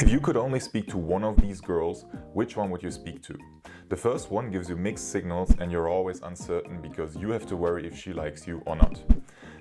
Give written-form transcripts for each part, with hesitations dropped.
If you could only speak to one of these girls, which one would you speak to? The first one gives you mixed signals and you're always uncertain because you have to worry if she likes you or not.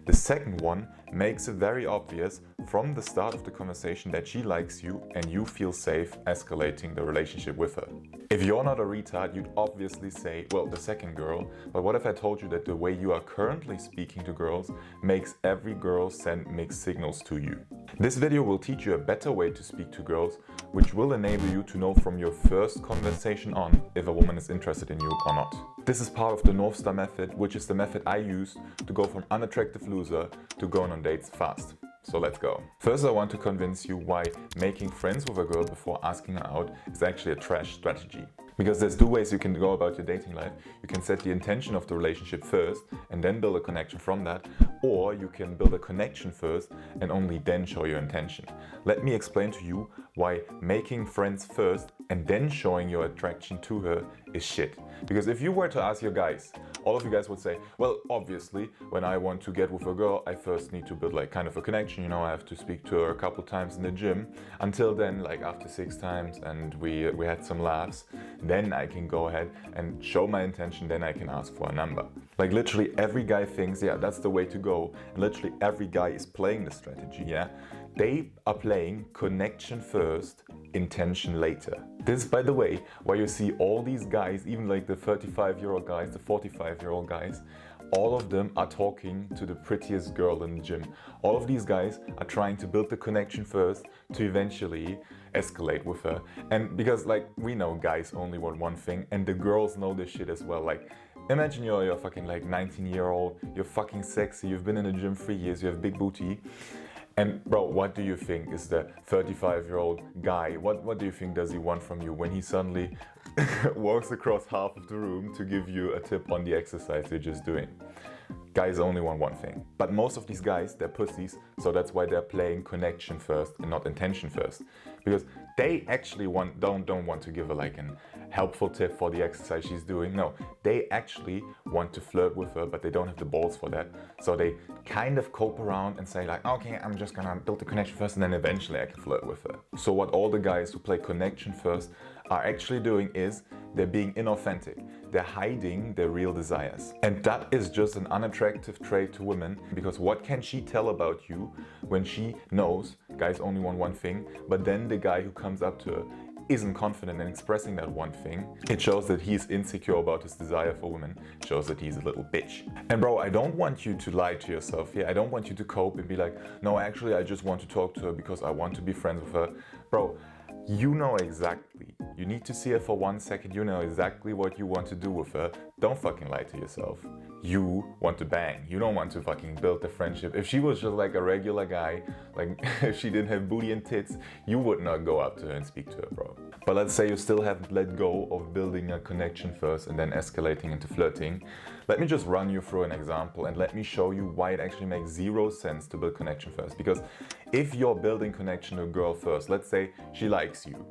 The second one makes it very obvious from the start of the conversation that she likes you and you feel safe escalating the relationship with her. If you're not a retard, you'd obviously say, well, the second girl, but what if I told you that the way you are currently speaking to girls makes every girl send mixed signals to you? This video will teach you a better way to speak to girls, which will enable you to know from your first conversation on if a woman is interested in you or not. This is part of the North Star method, which is the method I use to go from unattractive loser to going on dates fast. So let's go. First, I want to convince you why making friends with a girl before asking her out is actually a trash strategy. Because there's two ways you can go about your dating life. You can set the intention of the relationship first and then build a connection from that, or you can build a connection first and only then show your intention. Let me explain to you why making friends first and then showing your attraction to her is shit. Because if you were to ask your guys, all of you guys would say, well, obviously, when I want to get with a girl, I first need to build like kind of a connection. You know, I have to speak to her a couple times in the gym. Until then, like after 6 times and we had some laughs, then I can go ahead and show my intention, then I can ask for a number. Like literally every guy thinks, yeah, that's the way to go. And literally every guy is playing the strategy, yeah? They are playing connection first, intention later. This is, by the way, why you see all these guys, even like the 35-year-old guys, the 45-year-old guys, all of them are talking to the prettiest girl in the gym. All of these guys are trying to build the connection first to eventually escalate with her. And because like we know guys only want one thing and the girls know this shit as well. Like imagine you're fucking like 19-year-old, you're fucking sexy, you've been in the gym 3 years, you have big booty. And bro, what do you think is the 35-year-old guy? What do you think does he want from you when he suddenly walks across half of the room to give you a tip on the exercise you're just doing? Guys only want one thing. But most of these guys, they're pussies, so that's why they're playing connection first and not intention first. Because they actually don't want to give her like an helpful tip for the exercise she's doing. No, they actually want to flirt with her, but they don't have the balls for that. So they kind of cope around and say like, okay, I'm just gonna build the connection first and then eventually I can flirt with her. So what all the guys who play connection first are actually doing is they're being inauthentic. They're hiding their real desires. And that is just an unattractive trait to women, because what can she tell about you when she knows guys only want one thing, but then the guy who comes up to her isn't confident in expressing that one thing? It shows that he's insecure about his desire for women. It shows that he's a little bitch. And bro, I don't want you to lie to yourself here. I don't want you to cope and be like, no, actually I just want to talk to her because I want to be friends with her. Bro, you know exactly. You need to see her for 1 second. You know exactly what you want to do with her. Don't fucking lie to yourself. You want to bang. You don't want to fucking build the friendship. If she was just like a regular guy, like if she didn't have booty and tits, you would not go up to her and speak to her, bro. But let's say you still haven't let go of building a connection first and then escalating into flirting. Let me just run you through an example and let me show you why it actually makes zero sense to build connection first. Because if you're building connection to a girl first, let's say she likes you,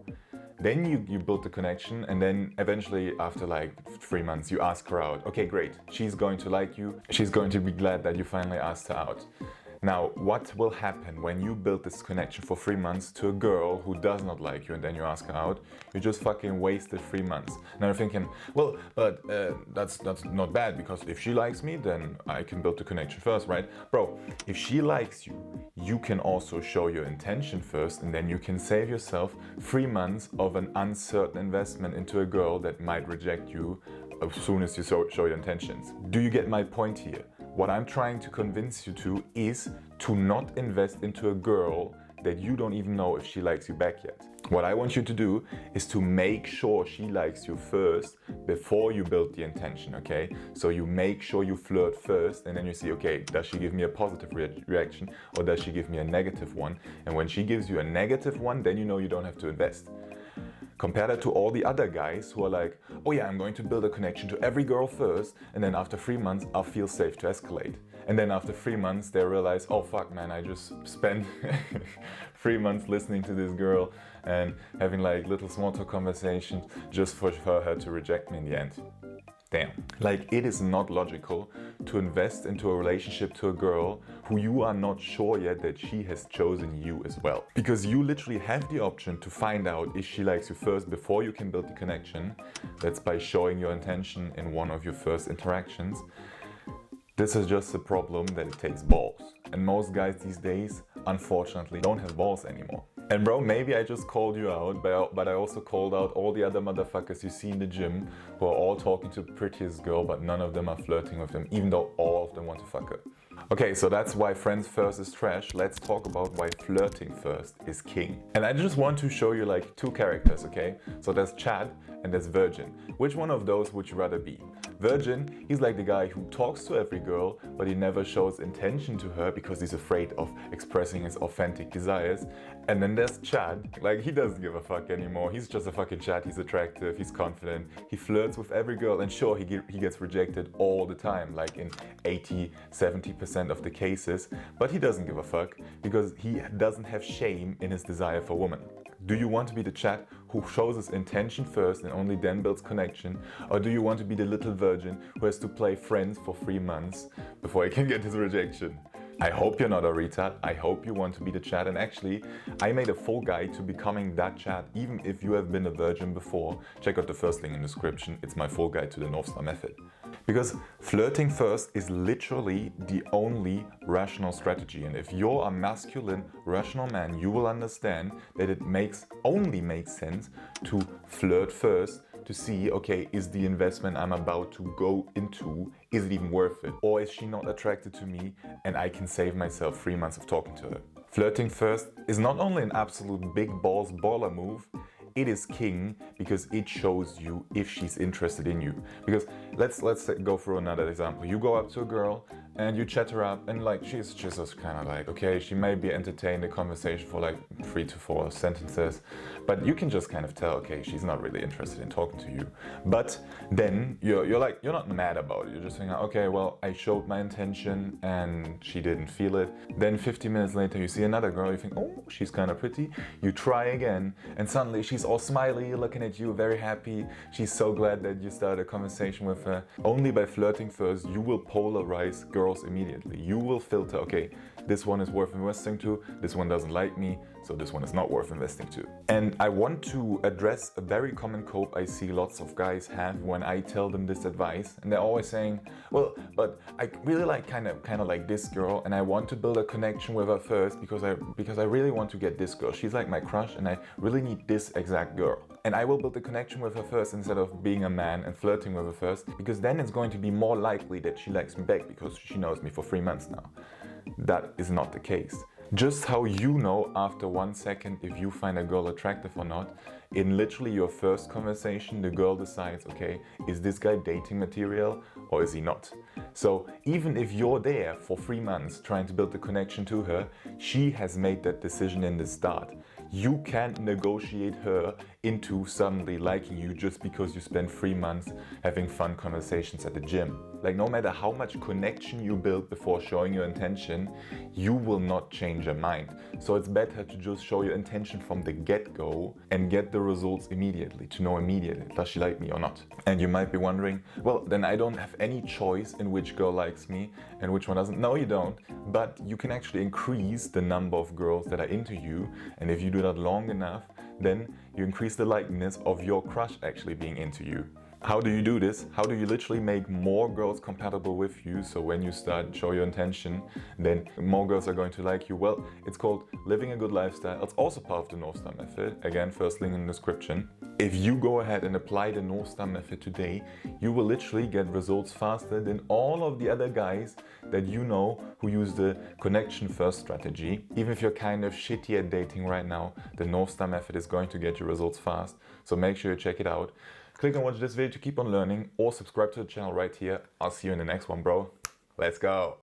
then you build the connection and then eventually after like 3 months you ask her out. Okay, great. She's going to like you. She's going to be glad that you finally asked her out. Now, what will happen when you build this connection for 3 months to a girl who does not like you and then you ask her out? You just fucking wasted 3 months. Now you're thinking, well, but that's not bad because if she likes me, then I can build the connection first, right? Bro, if she likes you, you can also show your intention first and then you can save yourself 3 months of an uncertain investment into a girl that might reject you as soon as you show your intentions. Do you get my point here? What I'm trying to convince you to is to not invest into a girl that you don't even know if she likes you back yet. What I want you to do is to make sure she likes you first before you build the intention, okay? So you make sure you flirt first and then you see, okay, does she give me a positive reaction or does she give me a negative one? And when she gives you a negative one, then you know you don't have to invest. Compare that to all the other guys who are like, oh yeah, I'm going to build a connection to every girl first, and then after 3 months, I'll feel safe to escalate. And then after 3 months, they realize, oh fuck man, I just spent 3 months listening to this girl and having like little small talk conversations just for her to reject me in the end. Damn. Like, it is not logical to invest into a relationship to a girl who you are not sure yet that she has chosen you as well. Because you literally have the option to find out if she likes you first before you can build the connection. That's by showing your intention in one of your first interactions. This is just a problem that it takes balls. And most guys these days, unfortunately, don't have balls anymore. And bro, maybe I just called you out, but I also called out all the other motherfuckers you see in the gym who are all talking to the prettiest girl, but none of them are flirting with them, even though all of them want to fuck her. Okay, so that's why friends first is trash. Let's talk about why flirting first is king. And I just want to show you like two characters, okay? So there's Chad and there's Virgin. Which one of those would you rather be? Virgin, he's like the guy who talks to every girl, but he never shows intention to her because he's afraid of expressing his authentic desires. And then there's Chad, like he doesn't give a fuck anymore. He's just a fucking Chad. He's attractive, he's confident, he flirts with every girl, and sure, he gets rejected all the time, like in 80-70% of the cases, but he doesn't give a fuck because he doesn't have shame in his desire for women. Do you want to be the Chad who shows his intention first and only then builds connection? Or do you want to be the little virgin who has to play friends for 3 months before he can get his rejection? I hope you're not a retard. I hope you want to be the Chad. And actually, I made a full guide to becoming that Chad, even if you have been a virgin before. Check out the first link in the description. It's my full guide to the North Star method. Because flirting first is literally the only rational strategy. And if you're a masculine, rational man, you will understand that it only makes sense to flirt first to see, okay, is the investment I'm about to go into, is it even worth it? Or is she not attracted to me and I can save myself 3 months of talking to her? Flirting first is not only an absolute big balls baller move, it is king because it shows you if she's interested in you. Because let's go through another example. You go up to a girl and you chat her up and like she's just kind of like, okay, she may be entertained a conversation for like 3 to 4 sentences, but you can just kind of tell, okay, she's not really interested in talking to you. But then you're not mad about it. You're just saying, okay, well, I showed my intention and she didn't feel it. Then 50 minutes later, you see another girl, you think, oh, she's kind of pretty. You try again and suddenly she's all smiley, looking at you, very happy. She's so glad that you started a conversation with her. Only by flirting first, you will polarize girls immediately. You will filter, okay, this one is worth investing to, this one doesn't like me, so this one is not worth investing to. And I want to address a very common cope I see lots of guys have when I tell them this advice, and they're always saying, well, but I really like kind of like this girl, and I want to build a connection with her first because I really want to get this girl. She's like my crush, and I really need this exact girl. And I will build a connection with her first instead of being a man and flirting with her first, because then it's going to be more likely that she likes me back because she knows me for 3 months now. That is not the case. Just how you know after 1 second if you find a girl attractive or not, in literally your first conversation, the girl decides, okay, is this guy dating material or is he not? So even if you're there for 3 months trying to build a connection to her, she has made that decision in the start. You can't negotiate her into suddenly liking you just because you spend 3 months having fun conversations at the gym. Like, no matter how much connection you build before showing your intention, you will not change her mind. So it's better to just show your intention from the get-go and get the results immediately, to know immediately, does she like me or not? And you might be wondering, well, then I don't have any choice in which girl likes me and which one doesn't. No, you don't, but you can actually increase the number of girls that are into you, and if you do that long enough, then you increase the likeliness of your crush actually being into you. How do you do this? How do you literally make more girls compatible with you, so when you start show your intention, then more girls are going to like you? Well, it's called living a good lifestyle. It's also part of the North Star method. Again, first link in the description. If you go ahead and apply the North Star method today, you will literally get results faster than all of the other guys that you know who use the connection first strategy. Even if you're kind of shitty at dating right now, the North Star method is going to get you results fast. So make sure you check it out. Click and watch this video to keep on learning, or subscribe to the channel right here. I'll see you in the next one, bro. Let's go.